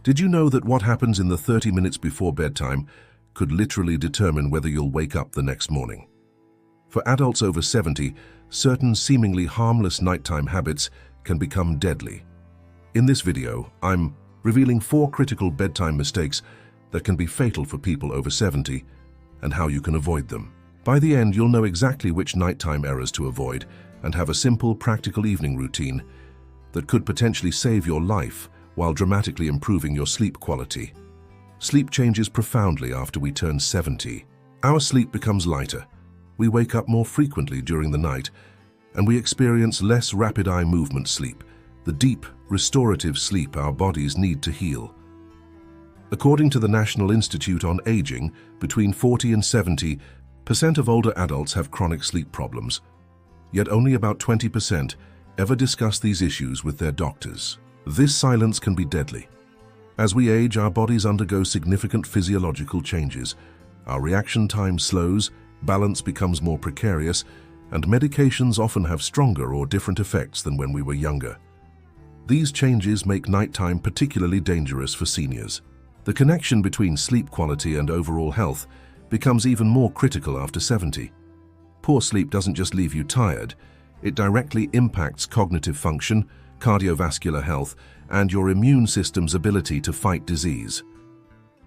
Did you know that what happens in the 30 minutes before bedtime could literally determine whether you'll wake up the next morning? For adults over 70, certain seemingly harmless nighttime habits can become deadly. In this video, I'm revealing 4 critical bedtime mistakes that can be fatal for people over 70 and how you can avoid them. By the end, you'll know exactly which nighttime errors to avoid and have a simple, practical evening routine that could potentially save your life while dramatically improving your sleep quality. Sleep changes profoundly after we turn 70. Our sleep becomes lighter, we wake up more frequently during the night, and we experience less rapid eye movement sleep, the deep, restorative sleep our bodies need to heal. According to the National Institute on Aging, between 40 and 70% of older adults have chronic sleep problems, yet only about 20% ever discuss these issues with their doctors. This silence can be deadly. As we age, our bodies undergo significant physiological changes. Our reaction time slows, balance becomes more precarious, and medications often have stronger or different effects than when we were younger. These changes make nighttime particularly dangerous for seniors. The connection between sleep quality and overall health becomes even more critical after 70. Poor sleep doesn't just leave you tired, it directly impacts cognitive function, cardiovascular health, and your immune system's ability to fight disease.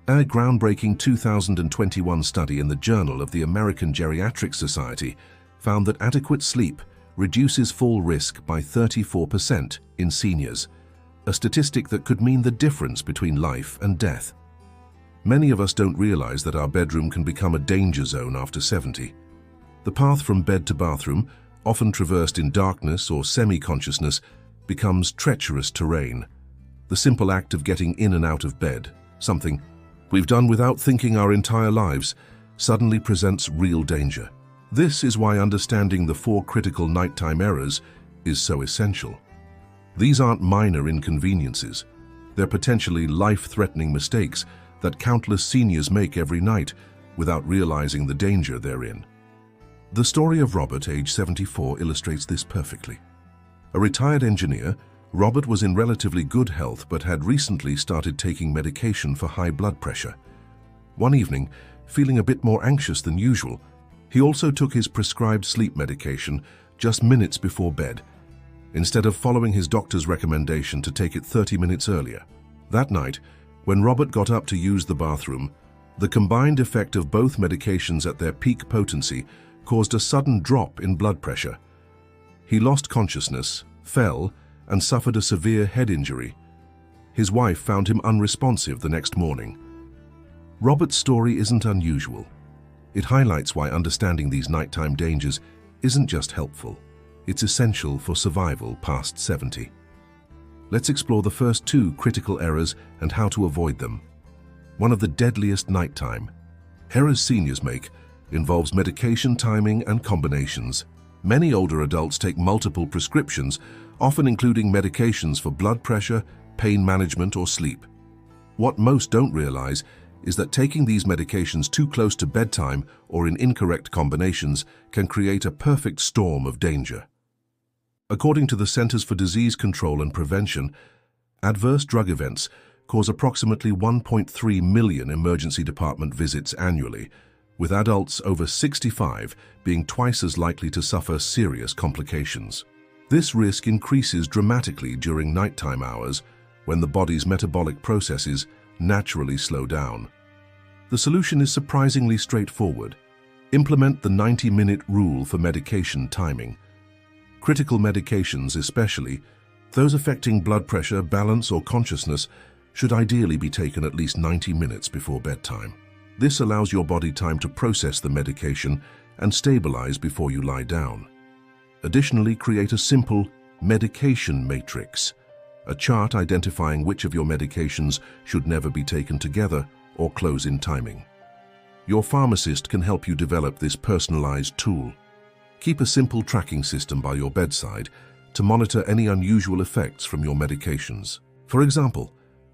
A groundbreaking 2021 study in the Journal of the American Geriatric Society found that adequate sleep reduces fall risk by 34% in seniors, a statistic that could mean the difference between life and death. Many of us don't realize that our bedroom can become a danger zone after 70. The path from bed to bathroom, often traversed in darkness or semi-consciousness, becomes treacherous terrain. The simple act of getting in and out of bed, something we've done without thinking our entire lives, suddenly presents real danger. This is why understanding the 4 critical nighttime errors is so essential. These aren't minor inconveniences. They're potentially life-threatening mistakes that countless seniors make every night without realizing the danger they're in. The story of Robert, age 74, illustrates this perfectly. A retired engineer, Robert was in relatively good health but had recently started taking medication for high blood pressure. One evening, feeling a bit more anxious than usual, he also took his prescribed sleep medication just minutes before bed, instead of following his doctor's recommendation to take it 30 minutes earlier. That night, when Robert got up to use the bathroom, the combined effect of both medications at their peak potency caused a sudden drop in blood pressure. He lost consciousness, fell, and suffered a severe head injury. His wife found him unresponsive the next morning. Robert's story isn't unusual. It highlights why understanding these nighttime dangers isn't just helpful, it's essential for survival past 70. Let's explore the first 2 critical errors and how to avoid them. One of the deadliest nighttime errors seniors make involves medication timing and combinations. Many older adults take multiple prescriptions, often including medications for blood pressure, pain management, or sleep. What most don't realize is that taking these medications too close to bedtime or in incorrect combinations can create a perfect storm of danger. According to the Centers for Disease Control and Prevention, adverse drug events cause approximately 1.3 million emergency department visits annually, with adults over 65 being twice as likely to suffer serious complications. This risk increases dramatically during nighttime hours when the body's metabolic processes naturally slow down. The solution is surprisingly straightforward. Implement the 90-minute rule for medication timing. Critical medications, especially those affecting blood pressure, balance, or consciousness, should ideally be taken at least 90 minutes before bedtime. This allows your body time to process the medication and stabilize before you lie down. Additionally, create a simple medication matrix, a chart identifying which of your medications should never be taken together or close in timing. Your pharmacist can help you develop this personalized tool. Keep a simple tracking system by your bedside to monitor any unusual effects from your medications. For example,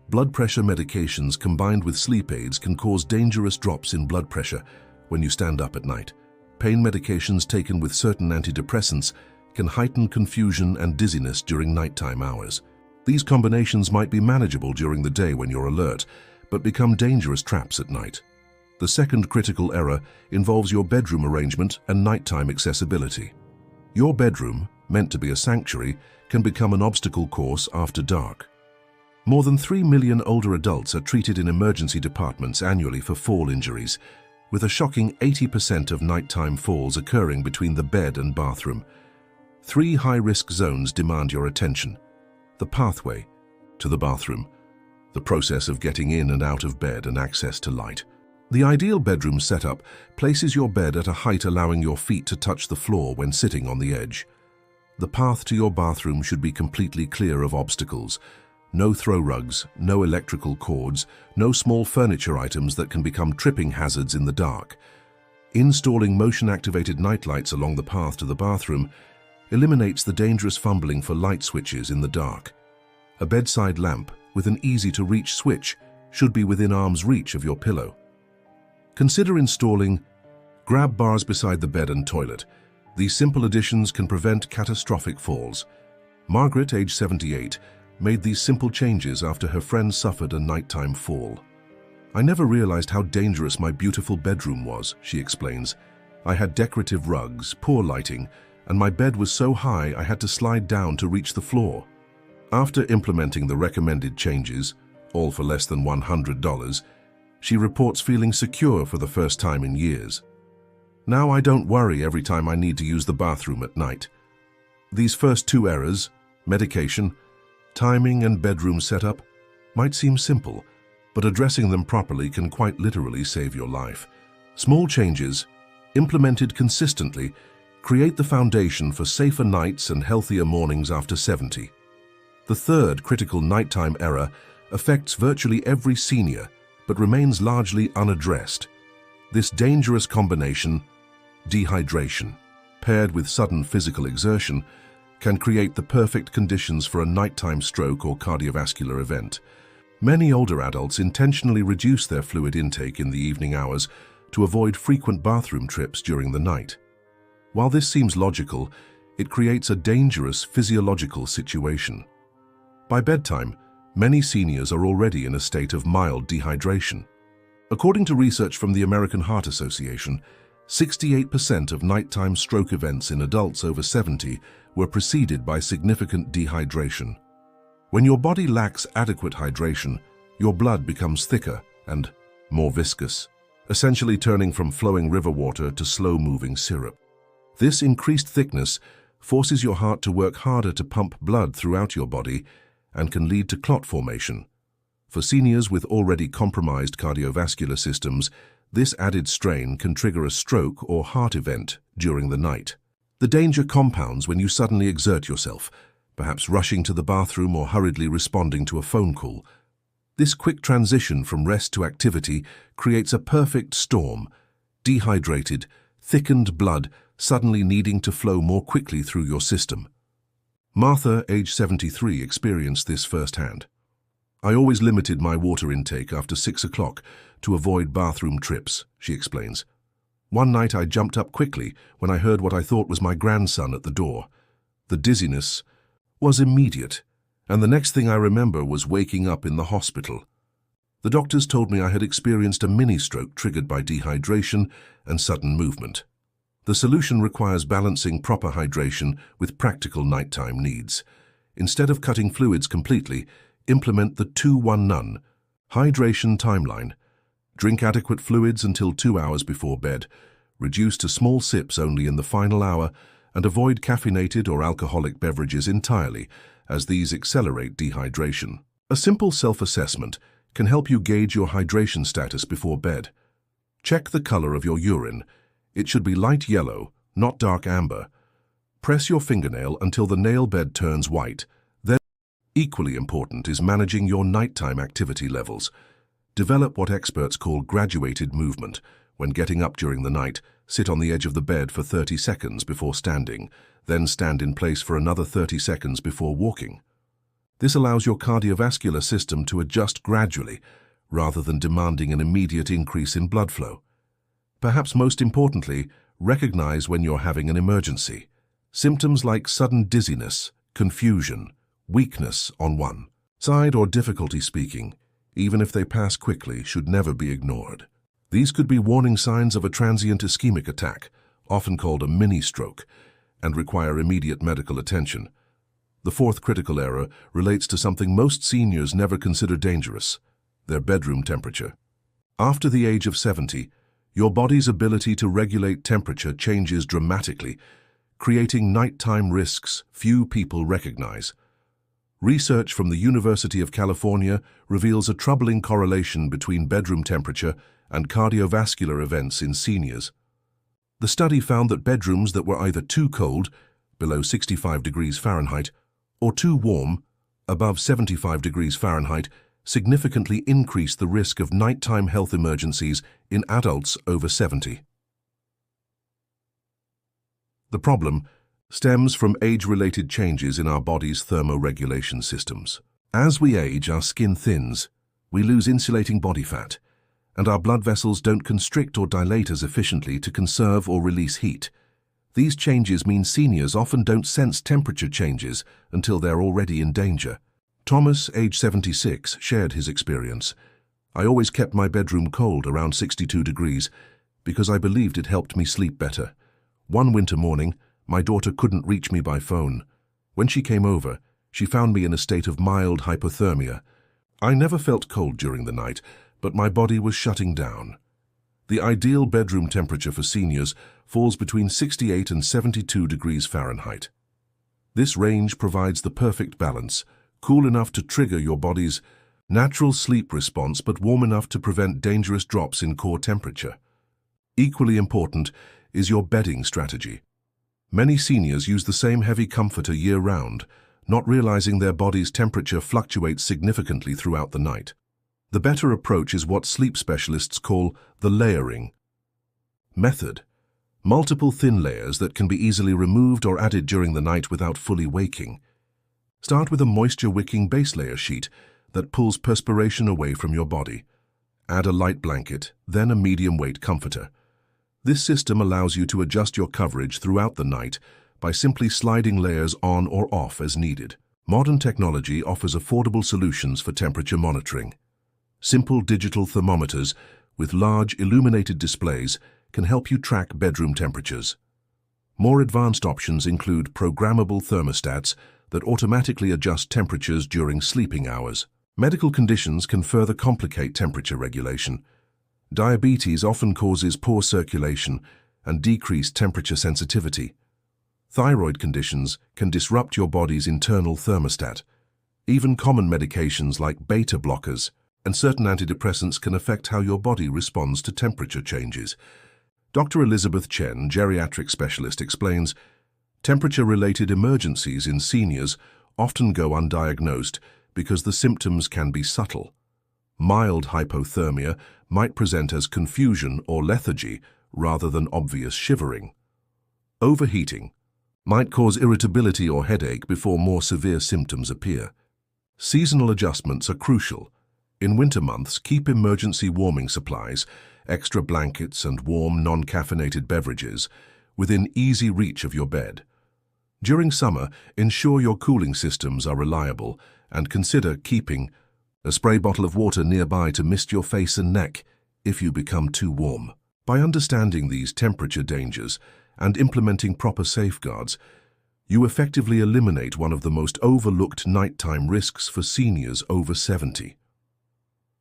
blood pressure medications combined with sleep aids can cause dangerous drops in blood pressure when you stand up at night. Pain medications taken with certain antidepressants can heighten confusion and dizziness during nighttime hours. These combinations might be manageable during the day when you're alert, but become dangerous traps at night. The second critical error involves your bedroom arrangement and nighttime accessibility. Your bedroom, meant to be a sanctuary, can become an obstacle course after dark. More than 3 million older adults are treated in emergency departments annually for fall injuries, with a shocking 80% of nighttime falls occurring between the bed and bathroom. 3 high-risk zones demand your attention: the pathway to the bathroom, the process of getting in and out of bed and access to light. The ideal bedroom setup places your bed at a height allowing your feet to touch the floor when sitting on the edge. The path to your bathroom should be completely clear of obstacles. No throw rugs, no electrical cords, no small furniture items that can become tripping hazards in the dark. Installing motion-activated nightlights along the path to the bathroom eliminates the dangerous fumbling for light switches in the dark. A bedside lamp with an easy-to-reach switch should be within arm's reach of your pillow. Consider installing grab bars beside the bed and toilet. These simple additions can prevent catastrophic falls. Margaret, age 78, made these simple changes after her friend suffered a nighttime fall. "I never realized how dangerous my beautiful bedroom was," she explains. "I had decorative rugs, poor lighting, and my bed was so high I had to slide down to reach the floor." After implementing the recommended changes, all for less than $100, she reports feeling secure for the first time in years. "Now I don't worry every time I need to use the bathroom at night." These first 2 errors, medication, timing and bedroom setup, might seem simple, but addressing them properly can quite literally save your life. Small changes, implemented consistently, create the foundation for safer nights and healthier mornings after 70. The third critical nighttime error affects virtually every senior, but remains largely unaddressed. This dangerous combination, dehydration, paired with sudden physical exertion, can create the perfect conditions for a nighttime stroke or cardiovascular event. Many older adults intentionally reduce their fluid intake in the evening hours to avoid frequent bathroom trips during the night. While this seems logical, it creates a dangerous physiological situation. By bedtime, many seniors are already in a state of mild dehydration. According to research from the American Heart Association, 68% of nighttime stroke events in adults over 70 were preceded by significant dehydration. When your body lacks adequate hydration, your blood becomes thicker and more viscous, essentially turning from flowing river water to slow-moving syrup. This increased thickness forces your heart to work harder to pump blood throughout your body and can lead to clot formation. For seniors with already compromised cardiovascular systems, this added strain can trigger a stroke or heart event during the night. The danger compounds when you suddenly exert yourself, perhaps rushing to the bathroom or hurriedly responding to a phone call. This quick transition from rest to activity creates a perfect storm: dehydrated, thickened blood suddenly needing to flow more quickly through your system. Martha, age 73, experienced this firsthand. "I always limited my water intake after 6 o'clock to avoid bathroom trips," she explains. "One night I jumped up quickly when I heard what I thought was my grandson at the door. The dizziness was immediate, and the next thing I remember was waking up in the hospital. The doctors told me I had experienced a mini-stroke triggered by dehydration and sudden movement. The solution requires balancing proper hydration with practical nighttime needs. Instead of cutting fluids completely, implement the 2-1-none hydration timeline. Drink adequate fluids until 2 hours before bed, reduce to small sips only in the final hour, and avoid caffeinated or alcoholic beverages entirely, as these accelerate dehydration. A simple self-assessment can help you gauge your hydration status before bed. Check the color of your urine. It should be light yellow, not dark amber. Press your fingernail until the nail bed turns white. Then, equally important is managing your nighttime activity levels. Develop what experts call graduated movement. When getting up during the night, sit on the edge of the bed for 30 seconds before standing, then stand in place for another 30 seconds before walking. This allows your cardiovascular system to adjust gradually, rather than demanding an immediate increase in blood flow. Perhaps most importantly, recognize when you're having an emergency. Symptoms like sudden dizziness, confusion, Weakness on one side or difficulty speaking, even if they pass quickly, should never be ignored. These could be warning signs of a transient ischemic attack, often called a mini-stroke, and require immediate medical attention. The fourth critical error relates to something most seniors never consider dangerous: their bedroom temperature. After the age of 70, your body's ability to regulate temperature changes dramatically, creating nighttime risks few people recognize. Research from the University of California reveals a troubling correlation between bedroom temperature and cardiovascular events in seniors. The study found that bedrooms that were either too cold, below 65 degrees Fahrenheit, or too warm, above 75 degrees Fahrenheit, significantly increased the risk of nighttime health emergencies in adults over 70. The problem stems from age-related changes in our body's thermoregulation systems. As we age, our skin thins, we lose insulating body fat, and our blood vessels don't constrict or dilate as efficiently to conserve or release heat. These changes mean seniors often don't sense temperature changes until they're already in danger. Thomas, age 76, shared his experience. "I always kept my bedroom cold around 62 degrees because I believed it helped me sleep better. One winter morning, my daughter couldn't reach me by phone. When she came over, she found me in a state of mild hypothermia. I never felt cold during the night, but my body was shutting down." The ideal bedroom temperature for seniors falls between 68 and 72 degrees Fahrenheit. This range provides the perfect balance, cool enough to trigger your body's natural sleep response but warm enough to prevent dangerous drops in core temperature. Equally important is your bedding strategy. Many seniors use the same heavy comforter year-round, not realizing their body's temperature fluctuates significantly throughout the night. The better approach is what sleep specialists call the layering method. Multiple thin layers that can be easily removed or added during the night without fully waking. Start with a moisture-wicking base layer sheet that pulls perspiration away from your body. Add a light blanket, then a medium-weight comforter. This system allows you to adjust your coverage throughout the night by simply sliding layers on or off as needed. Modern technology offers affordable solutions for temperature monitoring. Simple digital thermometers with large illuminated displays can help you track bedroom temperatures. More advanced options include programmable thermostats that automatically adjust temperatures during sleeping hours. Medical conditions can further complicate temperature regulation. Diabetes often causes poor circulation and decreased temperature sensitivity. Thyroid conditions can disrupt your body's internal thermostat. Even common medications like beta blockers and certain antidepressants can affect how your body responds to temperature changes. Dr. Elizabeth Chen, geriatric specialist, explains, temperature-related emergencies in seniors often go undiagnosed because the symptoms can be subtle. Mild hypothermia might present as confusion or lethargy rather than obvious shivering. Overheating might cause irritability or headache before more severe symptoms appear. Seasonal adjustments are crucial. In winter months, keep emergency warming supplies, extra blankets and warm, non-caffeinated beverages within easy reach of your bed. During summer, ensure your cooling systems are reliable and consider keeping a spray bottle of water nearby to mist your face and neck if you become too warm. By understanding these temperature dangers and implementing proper safeguards, you effectively eliminate one of the most overlooked nighttime risks for seniors over 70.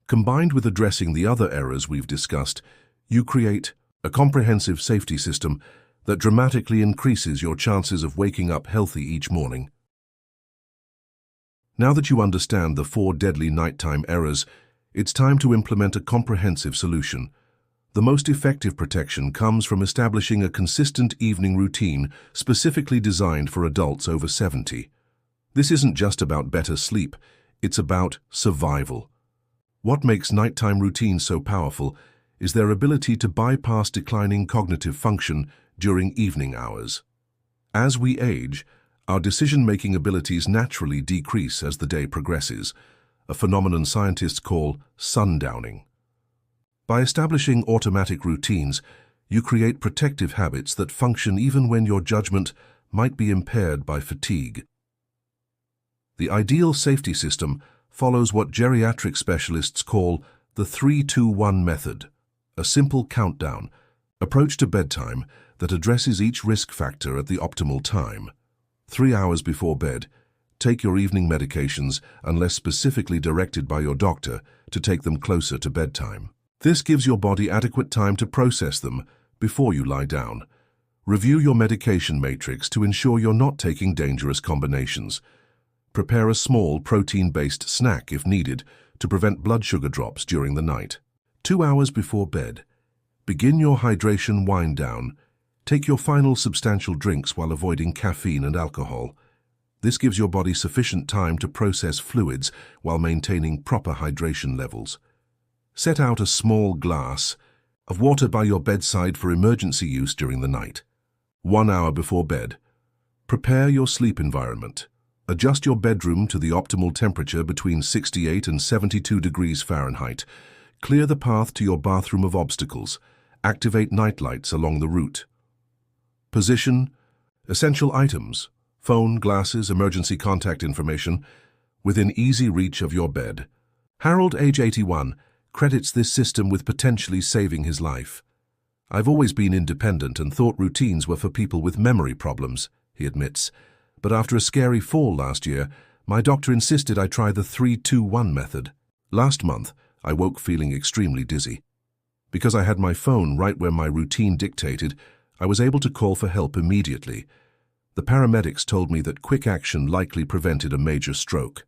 Combined with addressing the other errors we've discussed, you create a comprehensive safety system that dramatically increases your chances of waking up healthy each morning. Now that you understand the 4 deadly nighttime errors, it's time to implement a comprehensive solution. The most effective protection comes from establishing a consistent evening routine specifically designed for adults over 70. This isn't just about better sleep, it's about survival. What makes nighttime routines so powerful is their ability to bypass declining cognitive function during evening hours. As we age, our decision-making abilities naturally decrease as the day progresses, a phenomenon scientists call sundowning. By establishing automatic routines, you create protective habits that function even when your judgment might be impaired by fatigue. The ideal safety system follows what geriatric specialists call the 3-2-1 method, a simple countdown approach to bedtime that addresses each risk factor at the optimal time. 3 hours before bed, take your evening medications unless specifically directed by your doctor to take them closer to bedtime. This gives your body adequate time to process them before you lie down. Review your medication matrix to ensure you're not taking dangerous combinations. Prepare a small protein-based snack if needed to prevent blood sugar drops during the night. 2 hours before bed, begin your hydration wind down. Take your final substantial drinks while avoiding caffeine and alcohol. This gives your body sufficient time to process fluids while maintaining proper hydration levels. Set out a small glass of water by your bedside for emergency use during the night. 1 hour before bed, prepare your sleep environment. Adjust your bedroom to the optimal temperature between 68 and 72 degrees Fahrenheit. Clear the path to your bathroom of obstacles. Activate nightlights along the route. Position essential items, phone, glasses, emergency contact information, within easy reach of your bed. Harold, age 81, credits this system with potentially saving his life. "I've always been independent and thought routines were for people with memory problems," he admits. "But after a scary fall last year, my doctor insisted I try the 3-2-1 method. Last month, I woke feeling extremely dizzy. Because I had my phone right where my routine dictated, I was able to call for help immediately. The paramedics told me that quick action likely prevented a major stroke."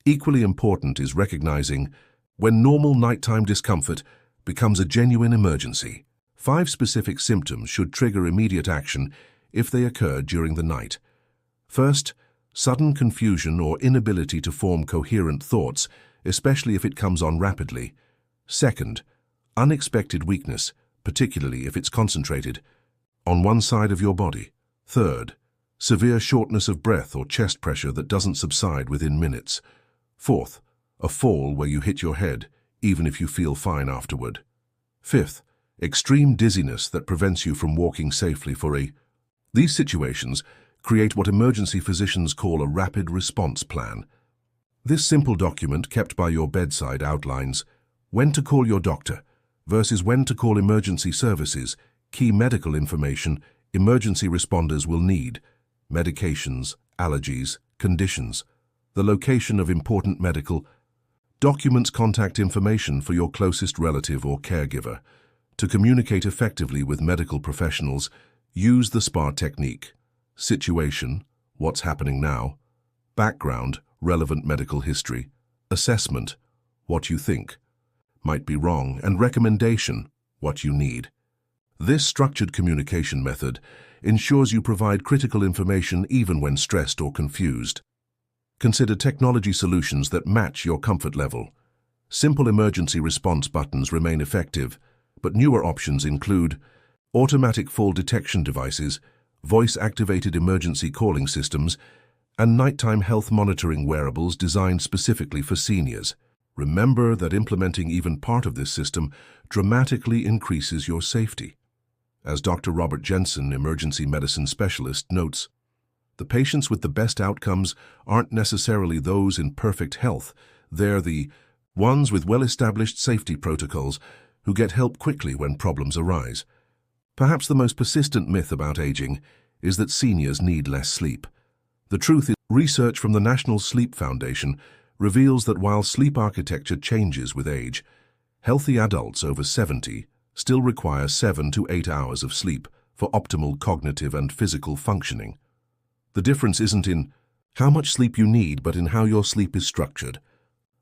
Equally important is recognizing when normal nighttime discomfort becomes a genuine emergency. 5 specific symptoms should trigger immediate action if they occur during the night. First, sudden confusion or inability to form coherent thoughts, especially if it comes on rapidly. Second, unexpected weakness, particularly if it's concentrated on one side of your body. Third, severe shortness of breath or chest pressure that doesn't subside within minutes. Fourth, a fall where you hit your head, even if you feel fine afterward. Fifth, extreme dizziness that prevents you from walking safely for a... These situations create what emergency physicians call a rapid response plan. This simple document kept by your bedside outlines when to call your doctor versus when to call emergency services, key medical information emergency responders will need, medications, allergies, conditions, the location of important medical documents, contact information for your closest relative or caregiver. To communicate effectively with medical professionals, use the SPAR technique. Situation, what's happening now. Background, relevant medical history. Assessment, what you think might be wrong. And recommendation, what you need. This structured communication method ensures you provide critical information even when stressed or confused. Consider technology solutions that match your comfort level. Simple emergency response buttons remain effective, but newer options include automatic fall detection devices, voice-activated emergency calling systems, and nighttime health monitoring wearables designed specifically for seniors. Remember that implementing even part of this system dramatically increases your safety. As Dr. Robert Jensen, emergency medicine specialist, notes, the patients with the best outcomes aren't necessarily those in perfect health. They're the ones with well-established safety protocols who get help quickly when problems arise. Perhaps the most persistent myth about aging is that seniors need less sleep. The truth is, research from the National Sleep Foundation reveals that while sleep architecture changes with age, healthy adults over 70 still require 7 to 8 hours of sleep for optimal cognitive and physical functioning. The difference isn't in how much sleep you need, but in how your sleep is structured.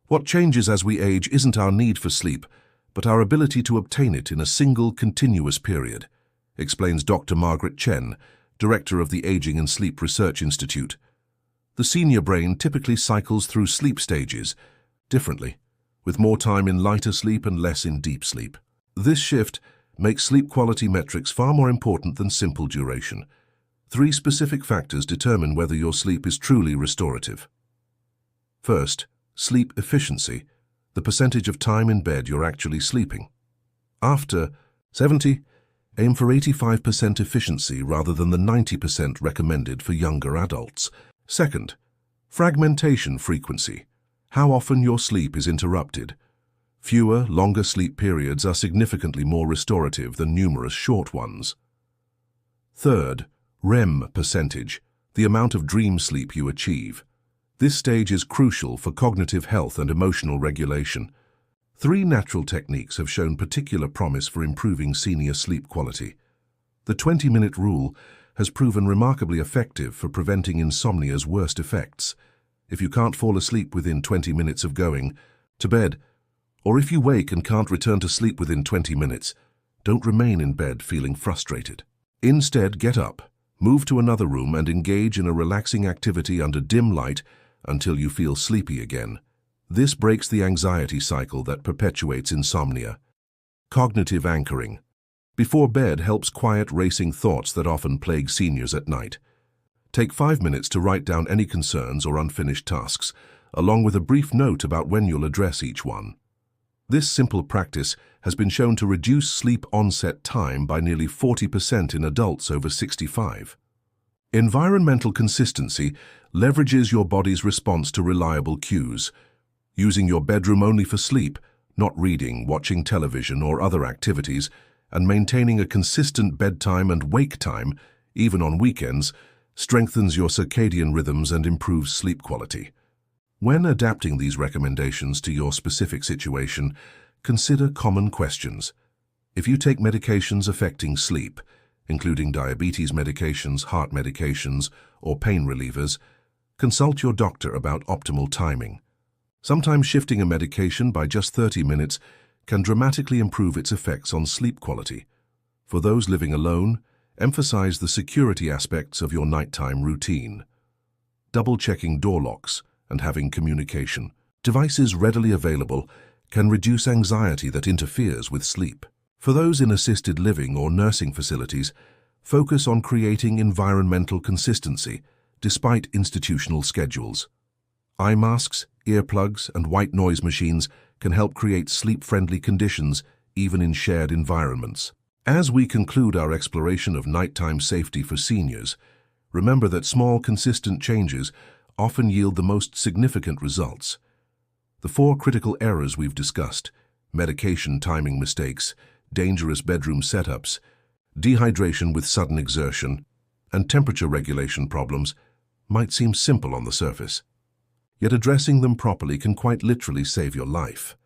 What changes as we age isn't our need for sleep, but our ability to obtain it in a single continuous period, explains Dr. Margaret Chen, director of the Aging and Sleep Research Institute. The senior brain typically cycles through sleep stages differently, with more time in lighter sleep and less in deep sleep. This shift makes sleep quality metrics far more important than simple duration. 3 specific factors determine whether your sleep is truly restorative. First, sleep efficiency, the percentage of time in bed you're actually sleeping. After 70, aim for 85% efficiency rather than the 90% recommended for younger adults. Second, Fragmentation frequency. How often your sleep is interrupted. Fewer, longer sleep periods are significantly more restorative than numerous short ones. Third, REM percentage, the amount of dream sleep you achieve. This stage is crucial for cognitive health and emotional regulation. 3 natural techniques have shown particular promise for improving senior sleep quality. The 20-minute rule has proven remarkably effective for preventing insomnia's worst effects. If you can't fall asleep within 20 minutes of going to bed, or if you wake and can't return to sleep within 20 minutes, don't remain in bed feeling frustrated. Instead, get up, move to another room and engage in a relaxing activity under dim light until you feel sleepy again. This breaks the anxiety cycle that perpetuates insomnia. Cognitive anchoring. Before bed helps quiet racing thoughts that often plague seniors at night. Take 5 minutes to write down any concerns or unfinished tasks, along with a brief note about when you'll address each one. This simple practice has been shown to reduce sleep onset time by nearly 40% in adults over 65. Environmental consistency leverages your body's response to reliable cues. Using your bedroom only for sleep, not reading, watching television or other activities, and maintaining a consistent bedtime and wake time, even on weekends, strengthens your circadian rhythms and improves sleep quality. When adapting these recommendations to your specific situation, consider common questions. If you take medications affecting sleep, including diabetes medications, heart medications, or pain relievers, consult your doctor about optimal timing. Sometimes shifting a medication by just 30 minutes can dramatically improve its effects on sleep quality. For those living alone, emphasize the security aspects of your nighttime routine. Double-checking door locks and having communication. Devices readily available can reduce anxiety that interferes with sleep. For those in assisted living or nursing facilities, focus on creating environmental consistency despite institutional schedules. Eye masks, earplugs, and white noise machines can help create sleep-friendly conditions even in shared environments. As we conclude our exploration of nighttime safety for seniors, remember that small, consistent changes often yield the most significant results. The 4 critical errors we've discussed, medication timing mistakes, dangerous bedroom setups, dehydration with sudden exertion, and temperature regulation problems, might seem simple on the surface. Yet addressing them properly can quite literally save your life.